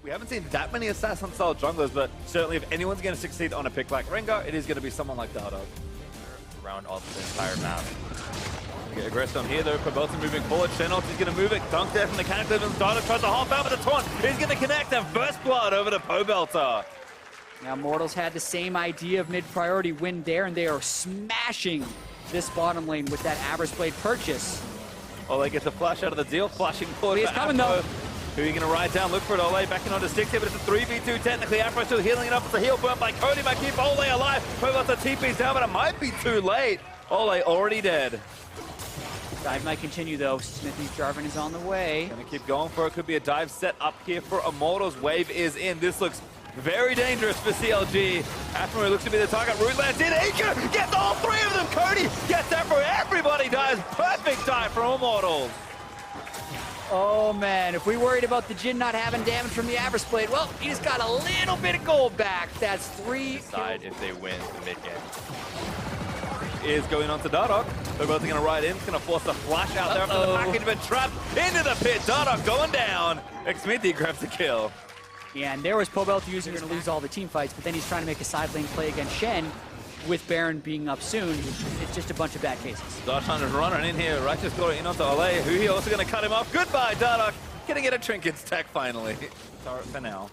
We haven't seen that many assassin-style junglers, but certainly if anyone's going to succeed on a pick like Rengar, it is going to be someone like Dada. Around all the entire map. Get aggressive on here though, Pobelta moving forward, Xenos is going to move it, dunk there from the Cataclysm, Dada tries to hop out with the taunt, he's going to connect, and first blood over to Pobelta. Now Immortals had the same idea of mid-priority win there, and they are smashing this bottom lane with that Average Blade purchase. Ole gets a flash out of the deal, flashing forward. He's coming though. Who are you going to ride down? Look for it, Ole backing onto Sticks here, but it's a 3v2 technically. Afro still healing it up. It's a heal burn by Cody, might keep Ole alive. Pobelta TP's down, but it might be too late. Ole already dead. Dive might continue though. Smithy's Jarvan is on the way. Gonna keep going for it. Could be a dive set up here for Immortals. Wave is in. This looks very dangerous for CLG. Afro looks to be the target. Root lands in. Aker gets all three of them. Cody gets Afro. Everybody dies. Perfect dive from Immortals. Oh man, if we worried about the Jhin not having damage from the Average Blade, well, he just got a little bit of gold back. That's 3 Decide if they win the mid game. Is going on to Dardoch. They're both going to ride in. It's going to force a flash out there after the package, but trapped into the pit. Dardoch going down. Xmithie grabs the kill. Yeah, and there was Pobelta using going to lose all the team fights, but then he's trying to make a side lane play against Shen. With Baron being up soon, it's just a bunch of bad cases. Darshan is running in here. Righteous got it in onto Ole, who he also going to cut him off. Goodbye, Dardoch. Gonna get a trinket stack finally. Sorry for now.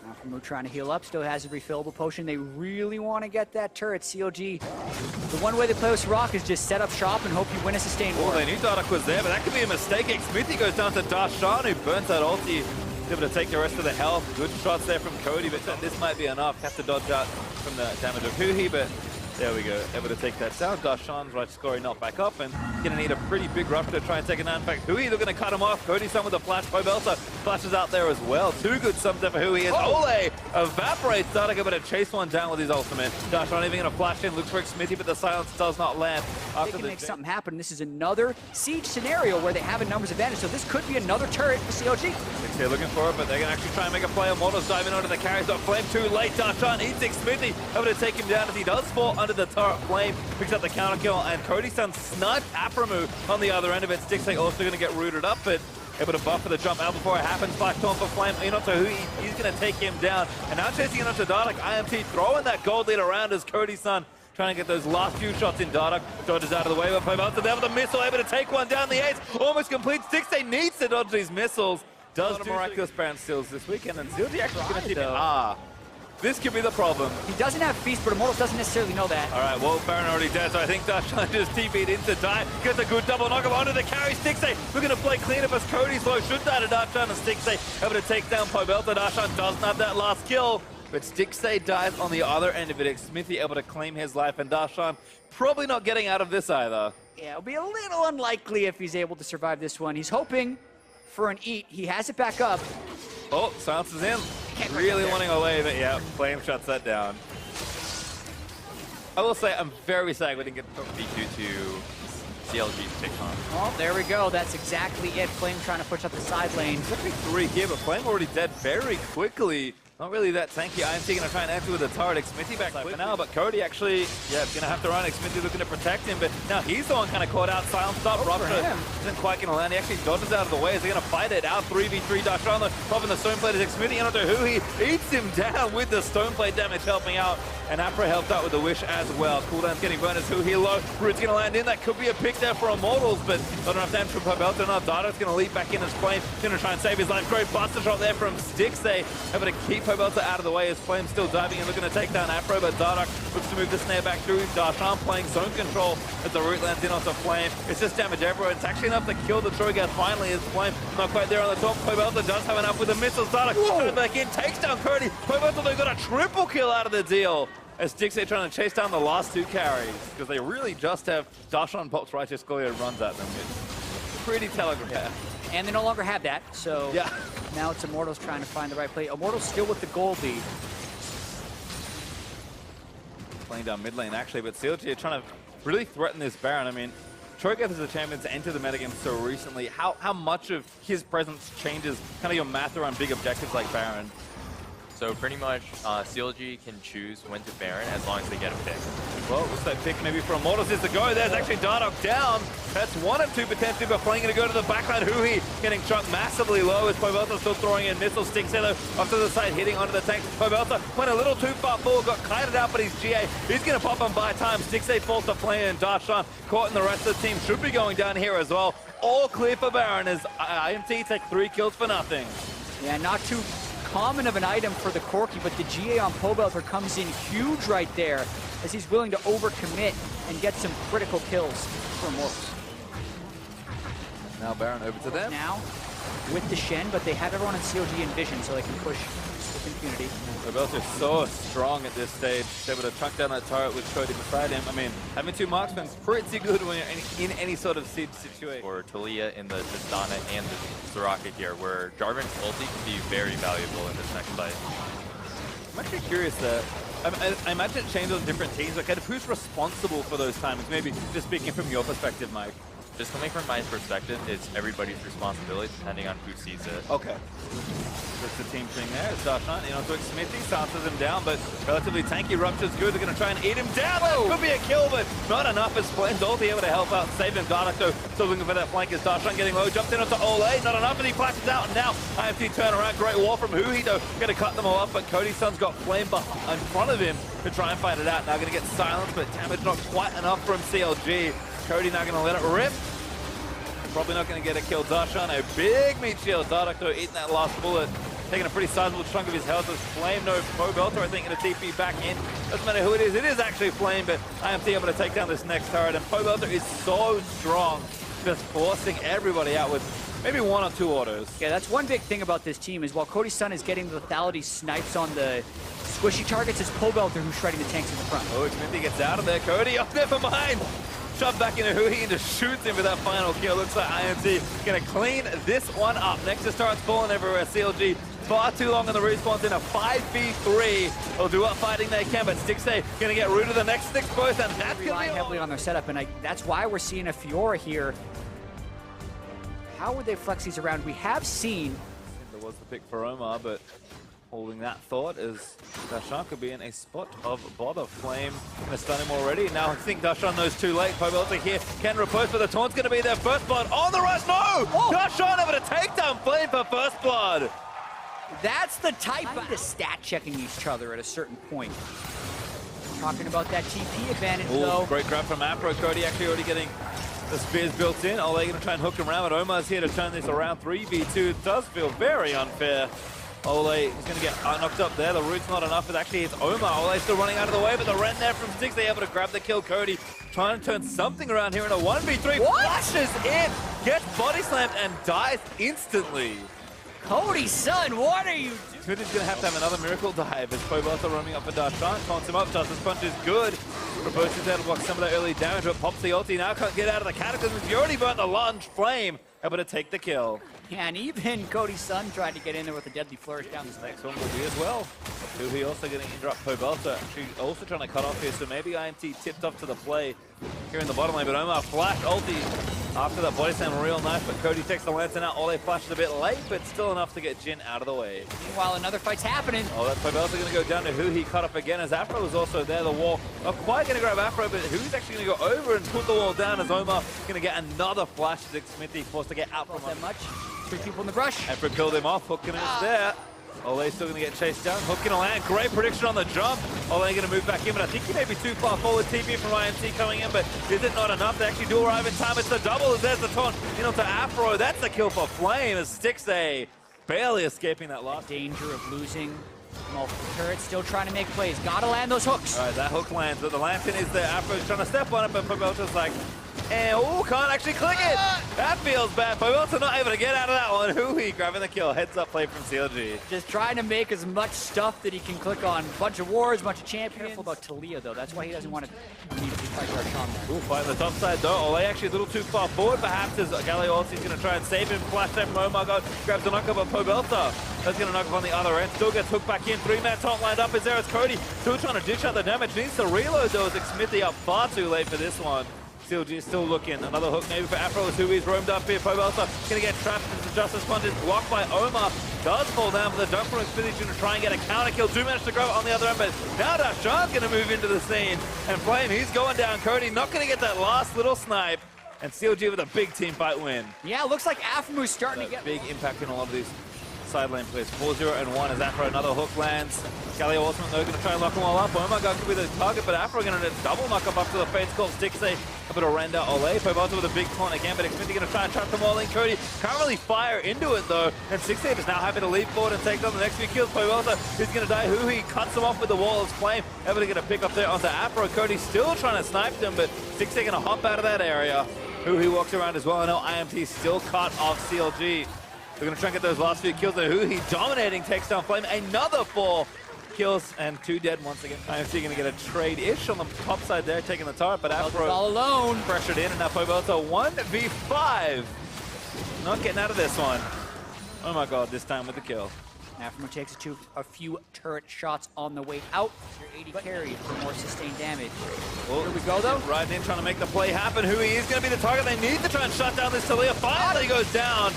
Nakamura trying to heal up, still has a refillable potion. They really want to get that turret. CLG, the one way they play with Rock is just set up shop and hope you win a sustained war. They knew Dardoch was there, but that could be a mistake. Xmithie goes down to Darshan, who burns that ulti. Able to take the rest of the health. Good shots there from Cody, but this might be enough. Have to dodge out from the damage of Huhi, but there we go. Able to take that down. Darshan's right scoring not back up, and gonna need a pretty big rush to try and take it down. In fact, Huhi, they're gonna cut him off. Cody's done with the flash. Pobelta flashes out there as well. Two good sums there for Huhi. As Ole evaporates, Dardoch able to chase one down with his ultimate. Darshan even gonna flash in, looks for Xmithie, but the silence does not land. They can make something happen. This is another siege scenario where they have a numbers advantage, so this could be another turret for CLG. They're looking for it, but they're going to actually try and make a play. Immortals diving onto the carries, got Flame too late. Darshan eats Xmithie, able to take him down as he does fall under the turret. Flame picks up the counter kill, and Cody-san sniped Apramu on the other end of it. Stixay also going to get rooted up, but able to buffer the jump out before it happens. Flash taunt for Flame, Inoto, who he's going to take him down. And now chasing Inoto Dardoch, IMT throwing that gold lead around as Cody-san trying to get those last few shots in. Dardoch dodges out of the way, but Pobelta there with a missile, able to take one down the ace. Almost complete. Stixay needs to dodge these missiles. Does miraculous Baron steals this weekend, and CLG actually going to keep it. This could be the problem. He doesn't have Feast, but Immortals doesn't necessarily know that. All right, well, Baron already dead, so I think Darshan just TP'd into die. Gets a good double knock onto the carry. Stixay looking to play clean up as Cody's low. Should die to Darshan, and Stixay able to take down Pobelta. Darshan doesn't have that last kill, but Stixay dies on the other end of it. Xmithie able to claim his life, and Darshan probably not getting out of this either. Yeah, it'll be a little unlikely if he's able to survive this one. He's hoping for an eat. He has it back up. Oh, silence is in. Really wanting Ole, but yeah, Flame shuts that down. I will say I'm very sad we didn't get B2 to CLG's pick on. Oh, there we go. That's exactly it. Flame trying to push up the side lane. It's actually 3 here, but Flame already dead very quickly. Not really that tanky. IMT going to try and enter with a turret. Xmithie back for now, but Cody actually, yeah, going to have to run. Xmithie looking to protect him, but now he's the one kind of caught out. Silence up. Rupture isn't quite going to land. He actually dodges out of the way. Is he going to fight it out? 3v3. Darshan popping the Stoneblade is Xmithie. Inoto Huhi eats him down with the Stoneblade damage helping out. And Apra helped out with the Wish as well. Cooldown's getting burned as Huhi low. Root's going to land in. That could be a pick there for Immortals, but not enough damage from Pobelta. Now Dardoch's going to leap back in as Flame. Going to try and save his life. Great buster shot there from Stixay. Able to keep Pobelta out of the way as Flame still diving and looking to take down Afro, but Dardoch looks to move the snare back through. Darshan playing zone control as the root lands in onto Flame. It's just damage everywhere. It's actually enough to kill the Troygas finally as Flame not quite there on the top. Pobelta does have enough with the missiles. Dardoch coming back in, takes down Cody. Pobelta, they got a triple kill out of the deal as Stixay trying to chase down the last 2 carries because they really just have Darshan pops Righteous Gloria runs at them. It's pretty telegraphed. Yeah. And they no longer have that, so yeah. Now it's Immortals trying to find the right play. Immortals still with the gold lead. Playing down mid lane actually, but CLG are trying to really threaten this Baron. I mean, Troygas is a champion to enter the metagame so recently. How much of his presence changes kind of your math around big objectives like Baron? So pretty much CLG can choose when to Baron as long as they get a pick. Well, looks like pick maybe for Immortals is the go. There's actually Dardoch down. That's 1 of 2 potentially, but playing to go to the backline. Huhi getting chunked massively low as Pobelta still throwing in missiles. Sticks there though, off to the side, hitting onto the tank. Pobelta went a little too far forward, got kited out, but he's GA. He's going to pop and buy time. Stixxay falls to Flame, and Darshan caught, and the rest of the team should be going down here as well. All clear for Baron as IMT take 3 kills for nothing. Yeah, not too common of an item for the Corki, but the GA on Pobelta comes in huge right there as he's willing to overcommit and get some critical kills for Immortals. Now Baron over to them. Now with the Shen, but they have everyone in CLG and Vision, so they can push with impunity. Pobelta is so strong at this stage. He's able to chunk down that turret with Cody beside him. I mean, having 2 marksmen is pretty good when you're in any sort of siege situation. For Talia in the Tristana and the Soraka here, where Jarvan's ulti can be very valuable in this next fight. I'm actually curious that I imagine it changes on different teams, but kind of who's responsible for those timings? Maybe just speaking from your perspective, Mike. Just coming from my perspective, it's everybody's responsibility depending on who sees it. Okay. That's the team thing there. It's Darshan, you know, took Smithy, silences him down, but relatively tanky. Rupture's good. They're going to try and eat him down. That could be a kill, but not enough. As Flame's ulti able to help out, save him. Dardoch, though, still looking for that flank as Darshan getting low. Jumped in onto Ole. Not enough, and he flashes out. And now IMT turn around. Great wall from Huhi, though. Going to cut them all up, but Cody's son's got Flame in front of him to try and fight it out. Now going to get silenced, but damage not quite enough from CLG. Cody now going to let it rip. Probably not going to get a kill. Darshan, a big meat shield. Dardoch, though, eating that last bullet. Taking a pretty sizable chunk of his health as Flame. No, Pobelta, I think, going to TP back in. Doesn't matter who it is. It is actually Flame, but IMT able to take down this next turret. And Pobelta is so strong, just forcing everybody out with maybe 1 or 2 autos. Yeah, that's one big thing about this team is while Cody's son is getting the lethality snipes on the squishy targets, it's Pobelta who's shredding the tanks in the front. Oh, Smithy gets out of there. Cody, oh, never mind. Shoved back into Huhi and just shoots him for that final kill. Looks like IMT going to clean this one up. Nexus turret's falling everywhere. CLG far too long on the respawns in a 5v3. They'll do what fighting they can, but Stixxay going to get rid of the next 6 both, and that's going to be heavily on their setup, and that's why we're seeing a Fiora here. How would they flex these around? We have seen... There was the pick for Omar, but holding that thought as Darshan could be in a spot of bother. Flame going to stun him already. Now I think Darshan knows too late. Pobelta here can repose, but the taunt's going to be their first blood. On the rush, no! Oh. Darshan able to take down Flame for first blood. That's the type of stat checking each other at a certain point. Talking about that TP advantage, though. Great grab from Afro. Cody actually already getting the spears built in. Ole going to try and hook him around, but Omar's here to turn this around. 3v2. It does feel very unfair. Ole is going to get knocked up there. The root's not enough, but actually it's Omar. Ole still running out of the way, but the Ren there from Stixxay able to grab the kill. Cody trying to turn something around here in a 1v3. What? Flashes in, gets body slammed, and dies instantly. Cody's son, what are you doing? Smithy's going to have another miracle dive as Pobelta roaming up for Darshan. Taunts him up. Justice Punch is good. Proposes there to block some of that early damage, but pops the ulti. Now can't get out of the cataclysm. He already burnt the lunge. Flame able to take the kill. Yeah, and even Cody's son tried to get in there with a deadly flourish down the Next one will be as well. He also going to interrupt Pobelta. Actually also trying to cut off here, so maybe IMT tipped off to the play here in the bottom lane, but Omar flash ulti after that body slam real nice, but Cody takes the lantern out. Ole flashes a bit late, but still enough to get Jin out of the way. Meanwhile, another fight's happening. Oh, that's Pobelta going to go down to Huhi, cut off again as Afro was also there. The wall not quite going to grab Afro, but Huhi's actually going to go over and put the wall down as Omar going to get another flash as Smithy forced to get out from that much. 3 people in the brush. Afro killed him off, hooking is there. Ole's still going to get chased down. Hook going to land. Great prediction on the jump. Ole going to move back in, but I think he may be too far forward. TP from IMT coming in, but is it not enough? They actually do arrive in time. It's the double as there's the taunt in onto Afro. That's the kill for Flame as Stixxay barely escaping that last. Danger of losing multiple turrets. Still trying to make plays. Gotta land those hooks. All right, that hook lands, but the lantern is there. Afro's trying to step on it, but Pobelta's like, and oh, can't actually click it. That feels bad. Pobelta not able to get out of that one. Huhi grabbing the kill. Heads up play from CLG. Just trying to make as much stuff that he can click on. Bunch of wards, bunch of champions. Careful about Talia, though. That's why he doesn't want to immediately fight Darshan there. Ooh, fighting the top side, though. Ole actually a little too far forward, perhaps, as Galliotti's going to try and save him. Flash there from Omar. Grabs the knock up of Pobelta. That's going to knock up on the other end. Still gets hooked back in. 3-man top lined up. Is there as Cody. Still trying to dish out the damage. Needs to reload, though, as Smithy up far too late for this one. CLG is still looking. Another hook maybe for Afro as Hui's roamed up here. Pobelta going to get trapped as the Justice Punch is blocked by Omar. does fall down, but the jump from Xfinity to try and get a counter kill. Do manage to grab it on the other end, but now Darshan's going to move into the scene. And Flame, he's going down. Cody not going to get that last little snipe. And CLG with a big team fight win. Yeah, looks like Aphromu's starting to get big impact in a lot of these side lane plays. 4-0-1 as Afro another hook lands. Galio ultimate though, going to try and lock them all up. Oh my god, could be the target, but Afro going to double knock up after the Fates call. Stixay a bit of render. Ole Pobalta with a big taunt again, but Xfinity going to try and trap them all in. Cody can't really fire into it though, and Stixay is now happy to leap forward and take on the next few kills. Pobalta is going to die. He cuts him off with the wall as Flame. Able to get a pick up there onto Afro. Cody still trying to snipe them, but Stixay going to hop out of that area. He walks around as well. I know IMT still cut off CLG. They're going to try and get those last few kills there. He dominating, takes down Flame. Another 4 kills and 2 dead once again. IMT going to get a trade-ish on the top side there, taking the turret, but Afro all alone. Pressured in, and now Pobalta 1v5. Not getting out of this one. Oh my god, this time with the kill. Afro takes it to a few turret shots on the way out. Your 80 carry for more sustained damage. Well, here we go though. Riding in, trying to make the play happen. He is going to be the target. They need to try and shut down this Talia. Finally goes down.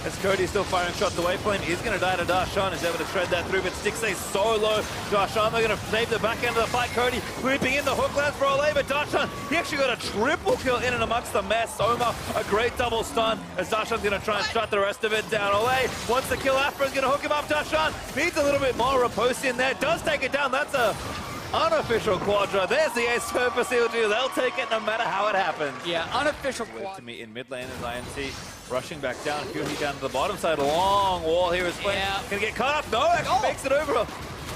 As Cody's still firing shots away. Flame is going to die to Darshan. Is able to shred that through, but Stixay so low. Darshan, they're going to save the back end of the fight. Cody looping in the hook lands for Ole, but Darshan, he actually got a triple kill in and amongst the mess. Omar, a great double stun, as Darshan's going to try and shut the rest of it down. Ole wants to kill Afro's going to hook him up. Darshan needs a little bit more riposte in there. Does take it down. That's a unofficial quadra. There's the ace for CLG. They'll take it no matter how it happens. Yeah, unofficial quadra. To meet in mid lane as IMT rushing back down. Huey down to the bottom side. Long wall here is Flame. Yeah. Gonna get caught up. No, actually makes it over.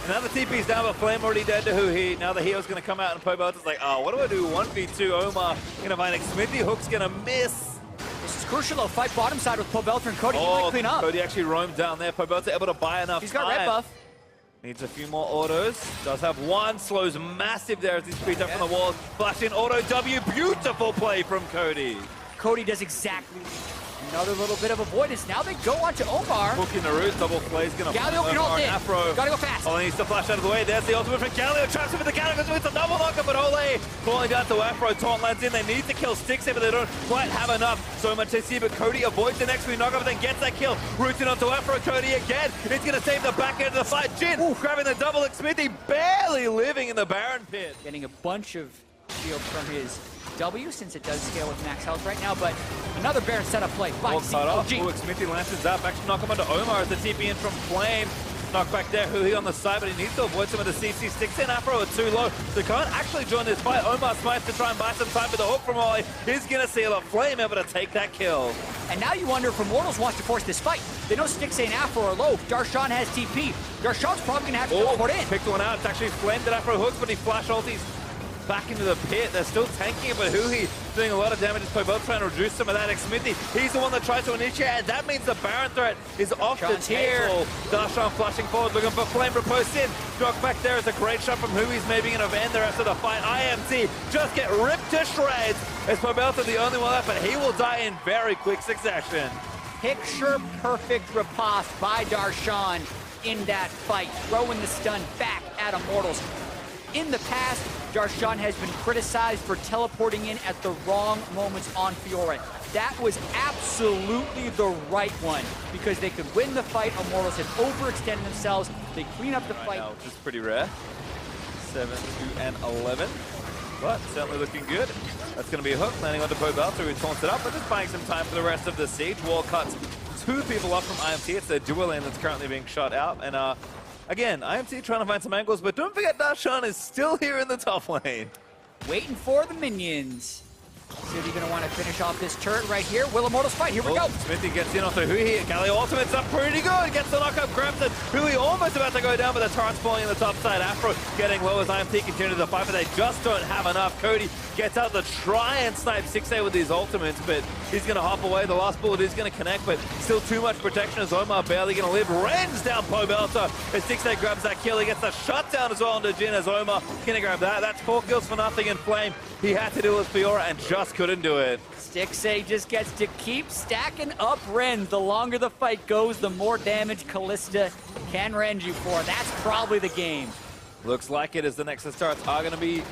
Now the TP's down, but Flame already dead to Huhi. Now the hero's gonna come out and Pobalta's like, oh, what do I do? 1v2. Omar gonna find Xfinity. Hook's gonna miss. This is crucial though. Fight bottom side with Pobalta and Cody. He might clean up. Cody actually roamed down there. Pobalta able to buy enough He's got time. red buff. Needs a few more autos. Does have one. Slows massive there as he speeds up from the walls. Flash in auto W. Beautiful play from Cody. Cody does exactly another little bit of avoidance. Now they go on to Omar. Hook in the root. Double play's gonna Galio can hold in. Afro. Gotta go fast. Oh, he needs to flash out of the way. There's the ultimate from Galio. Traps him with the counter. Goes with the double knocker, but Ole falling down to Afro. Taunt lands in. They need to kill Stixay, but they don't quite have enough. So much they see, but Cody avoids the next few knock but then gets that kill. Rooting onto Afro. Cody again. It's gonna save the back end of the fight. Jin grabbing the double. Xfinity barely living in the Baron pit. Getting a bunch of shields from his W, since it does scale with max health right now, but another Baron setup play by CLG. Xfinity lances up. Actually knock him onto Omar as the TP in from Flame. Knock back there, Huhi on the side, but he needs to avoid some of the CC. Sticks in Afro are too low. They can't actually join this fight. Omar smites to try and buy some time, but the hook from Ole is going to seal a Flame able to take that kill. And now you wonder if Immortals wants to force this fight. They know Stixay and Afro are low. Darshan has TP. Darshan's probably going to have to teleport in. Picked one out. It's actually Flame that Afro hooks, but he flash ulties back into the pit. They're still tanking it, but Huhi doing a lot of damage. Pobalta trying to reduce some of that. Xfinity, he's the one that tries to initiate, and that means the Baron threat is off the table. Darshan flashing forward, looking for Flame riposte in. Drock back there is a great shot from Hui's, maybe going to end the rest of the fight. IMT just get ripped to shreds as Pobalta the only one left, but he will die in very quick succession. Picture perfect riposte by Darshan in that fight, throwing the stun back at Immortals. In the past, Darshan has been criticized for teleporting in at the wrong moments on Fiora. That was absolutely the right one, because they could win the fight. Immortals had overextended themselves. They clean up the fight. Now, which is pretty rare. 7-2-11. But certainly looking good. That's going to be a hook, landing onto Pobalta, who taunts it up, but just buying some time for the rest of the siege. Wall cuts 2 people up from IMT. It's their dual lane that's currently being shot out. And again, IMT trying to find some angles, but don't forget Darshan is still here in the top lane. Waiting for the minions. City gonna want to finish off this turret right here. Will Immortals fight? Here we go. Smithy gets in onto Huhi. Galio ultimate's up pretty good. Gets the knockup, grabs it. Huhi almost about to go down, but the turret's falling in the top side. Afro getting low as IMT continues to fight, but they just don't have enough. Cody gets out to try and snipe 6A with these ultimates, but he's gonna hop away. The last bullet is gonna connect, but still too much protection as Omar barely gonna live. Rends down Pobalta as 6A grabs that kill. He gets the shutdown as well onto Jin as Omar gonna grab that. That's 4 kills for nothing in Flame. He had to do with Fiora and just couldn't do it. Stixay just gets to keep stacking up Rend. The longer the fight goes, the more damage Callista can rend you for. That's probably the game. Looks like it, as the Nexus starts are going to be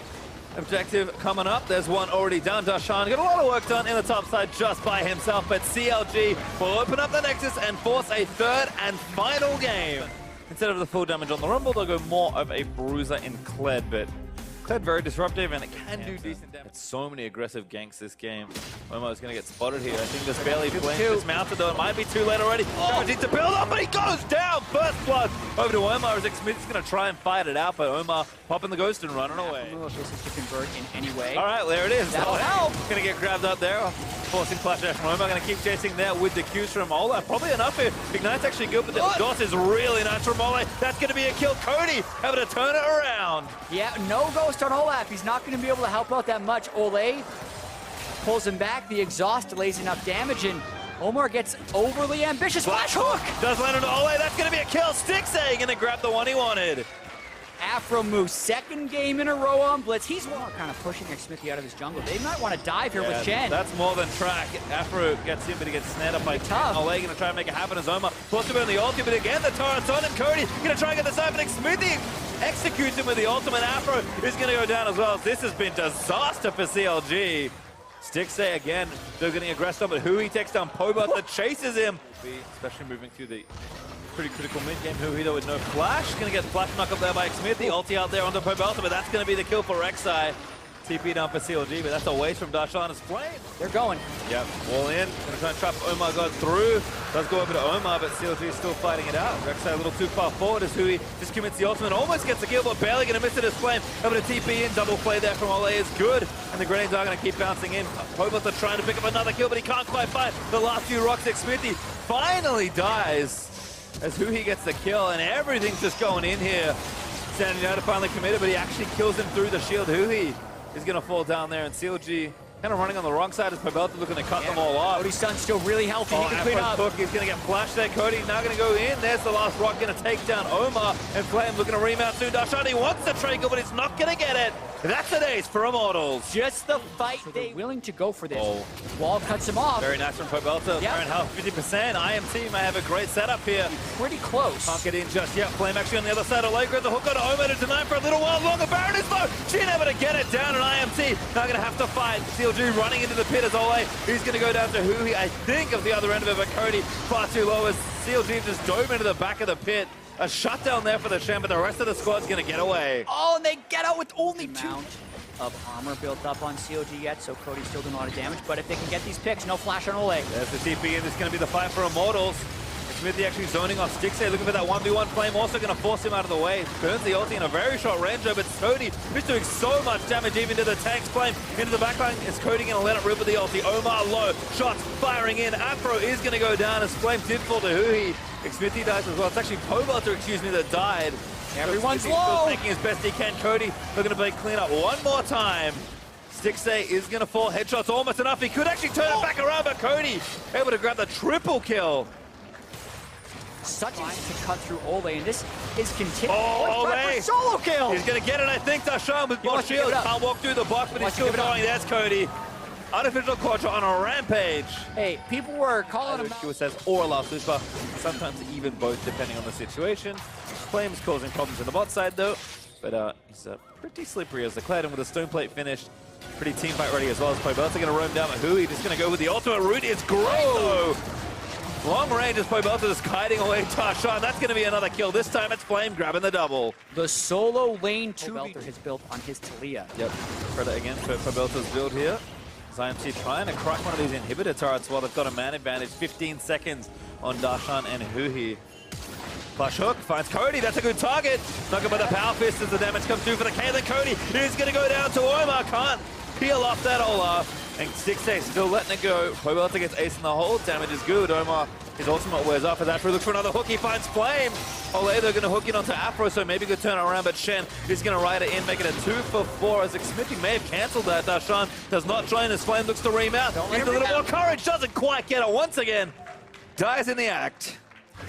objective coming up. There's one already done. Darshan got a lot of work done in the top side just by himself, but CLG will open up the Nexus and force a third and final game. Instead of the full damage on the Rumble, they'll go more of a bruiser in Kled, but Kled very disruptive and it can do decent damage. It's so many aggressive ganks this game. Omar's going to get spotted here. I think there's barely Flame dismounted though. It might be too late already. Oh, needs to build up, but he goes down. First blood over to Omar as Smith's going to try and fight it out, but Omar popping the ghost and running away. This to convert in any way. All right, there it is. That'll help. Going to get grabbed up there. Forcing flash dash from Omar. Going to keep chasing there with the Qs from Olaf. Probably enough here. Ignite's actually good, but the DOS is really nice from Ole. That's going to be a kill. Cody having to turn it around. Yeah, no ghost on Olaf. He's not going to be able to help out that much. Ole pulls him back. The exhaust delays enough damage, and Omar gets overly ambitious. Flash hook! Does land on Ole. That's going to be a kill. Stixay going to grab the one he wanted. Afro moves, second game in a row on Blitz. He's kind of pushing Smithy out of his jungle. They might want to dive here with Chen. That's more than track. Afro gets him, but he gets snared up by Chen. Ole going to try and make it happen as Omar puts him in the ulti, but again, the turret's on him. Cody going to try and get the side, but Smithy executes him with the ultimate. Afro is going to go down as well. This has been disaster for CLG. Stixay again, they're getting aggressive, but Hui takes down Pobot that chases him. Especially moving through the pretty critical mid-game. Hui though with no flash. Gonna get flash knock up there by Smith. The ulti out there onto Pobot, but that's gonna be the kill for Rek'Sai. TP down for CLG, but that's a waste from Darshan as Flame. They're going. Yep, all in. Gonna try and trap Omar, got through. Does go over to Omar, but CLG is still fighting it out. Rek'Sai a little too far forward as Hui just commits the ultimate. Almost gets the kill, but barely gonna miss it as Flame. Able to TP in, double play there from Ole is good. And the grenades are gonna keep bouncing in. Pobot are trying to pick up another kill, but he can't quite fight. The last few rocks, Smithy finally dies as Hui gets the kill, and everything's just going in here. Standing out to finally commit it, but he actually kills him through the shield. Hui is going to fall down there, and CLG kind of running on the wrong side as Pobelta looking to cut them all off. Cody's son's still really healthy. He can clean up. He's going to get flashed there. Cody now going to go in. There's the last rock, going to take down Omar, and Flame looking to remount soon. Darshan, he wants the triangle, but he's not going to get it. That's an ace for Immortals. Just the fight. So they're willing to go for this. Wall cuts him off. Very nice from Pobelta. Yep. Health 50%. IMT may have a great setup here. Pretty close. Can't get in just yet. Flame actually on the other side. Allegra, the hook on Omar to deny for a little while longer. Baron is low. She's able to get it down, and IMT now going to have to fight. CLG running into the pit as Ole. He's going to go down to Hui, I think, of the other end of it, but Cody far too low as CLG just dove into the back of the pit. A shutdown there for the Shen, but the rest of the squad's going to get away. Oh, and they get out with only two of armor built up on CLG yet, so Cody's still doing a lot of damage. But if they can get these picks, no flash on Ole. There's the TP, and this is going to be the fight for Immortals. Smithy actually zoning off Stixay, looking for that 1v1 Flame, also going to force him out of the way. Burns the ulti in a very short range, but Cody is doing so much damage even to the tank's Flame. Into the backline, is Cody going to let it rip with the ulti? Omar low, shots firing in. Afro is going to go down as Flame did fall to Hui. Smithy dies as well. It's actually Pobelta, excuse me, that died. Everyone's Smithy's low. Still making as best he can. Cody looking to play clean up one more time. Stixay is going to fall. Headshots almost enough. He could actually turn it back around, but Cody able to grab the triple kill. Such a to cut through Ole, and this is continuing. Oh, Ole! Solo kill! He's going to get it, I think. Darshan with both shields. Can't walk through the box, but he's still going. There's Cody. Artificial Quadra on a rampage. Hey, people were calling him out. Says or last whisper. Sometimes even both, depending on the situation. Flames causing problems in the bot side, though. But he's pretty slippery as the Clad, and with a stone plate finished. Pretty team fight ready as well as Pobelta going to roam down at Hui. Just going to go with the ultimate route. It's great, though. Long range as Pobelta just kiting away Darshan. That's going to be another kill. This time it's Flame grabbing the double. The solo lane 2v has built on his Talia. Yep. Credit again for Pobelta's build here. As IMT trying to crack one of these inhibitor turrets while they've got a man advantage. 15 seconds on Darshan and Hui. Flash hook finds Cody. That's a good target. Knock him by the power fist as the damage comes through for the Caitlyn. Cody is going to go down to Omar. Can't peel off that Olaf. And Stixay still letting it go. Pobelta gets ace in the hole. Damage is good. Omar, his ultimate wears off as Afro looks for another hook. He finds Flame. Ole, they're going to hook in onto Afro, so maybe good turn around, but Shen is going to ride it in, making it 2 for 4 as Smithy may have cancelled that. Darshan does not join as Flame looks to remount. Needs a little more courage. Doesn't quite get it once again. Dies in the act.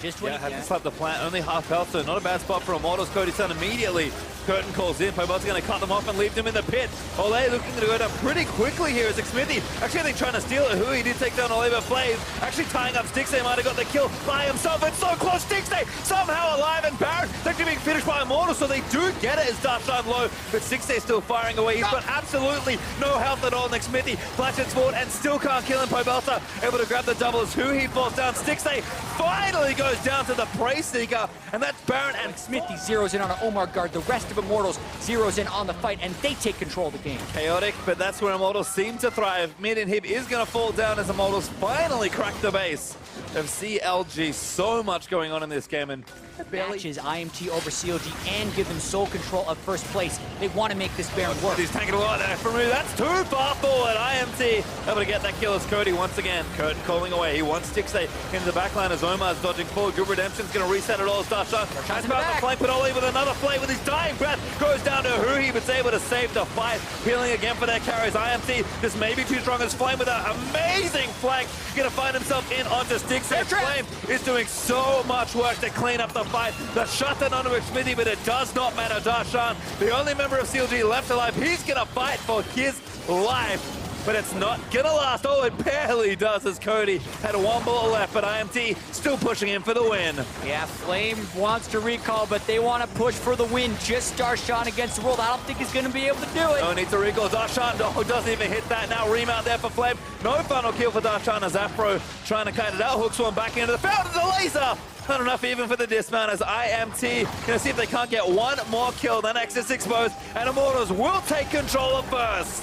Just when Had to slap the plant, only half health, so not a bad spot for Immortals. Cody's done immediately. Curtain calls in, Pobel's going to cut them off and leave them in the pit. Ole looking to go down pretty quickly here as Xmithy actually I think trying to steal it. He did take down Ole, but Flav actually tying up Stixay, might have got the kill by himself. It's so close, Stixay somehow alive, and Baron is actually being finished by Immortals, so they do get it as Darshan low, but Stixay still firing away. He's got absolutely no health at all. Xmithy flashes forward and still can't kill him. Pobelta able to grab the double as he falls down. Stixay finally goes down to the Prey Seeker, and that's Baron and Xmithy zeroes in on an Omar guard. The rest of Immortals zeroes in on the fight, and they take control of the game. Chaotic, but that's where Immortals seem to thrive. Mid inhib is going to fall down as Immortals finally crack the base of CLG. So much going on in this game, and Matches IMT over CLG and give them sole control of first place. They want to make this Baron work. He's tanking a lot there from Rue. That's too far forward. IMT able to get that kill as Cody once again. Curtin calling away. He wants Stixay into the backline as Omar's dodging forward. Good Redemption's going to reset it all as Darshan has found the flank, but Ole with another flame with his dying breath goes down to Huhi, but's able to save the fight. Healing again for their carries. IMT just maybe too strong as Flame with an amazing flank. Going to find himself in onto Stixay. Flame is doing so much work to clean up the fight. The shutdown onto Xmithy, but it does not matter. Darshan, the only member of CLG left alive, he's going to fight for his life. But it's not gonna last. Oh, it barely does as Cody had one bullet left, but IMT still pushing him for the win. Yeah, Flame wants to recall, but they want to push for the win. Just Darshan against the world. I don't think he's going to be able to do it. No need to recall. Darshan doesn't even hit that now. Remount there for Flame. No final kill for Darshan as Afro trying to kite it out. Hooks one back into the fountain. The laser! Not enough even for the dismount as IMT gonna see if they can't get one more kill. The Nexus exposed, and Immortals will take control of first.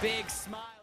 Big smile.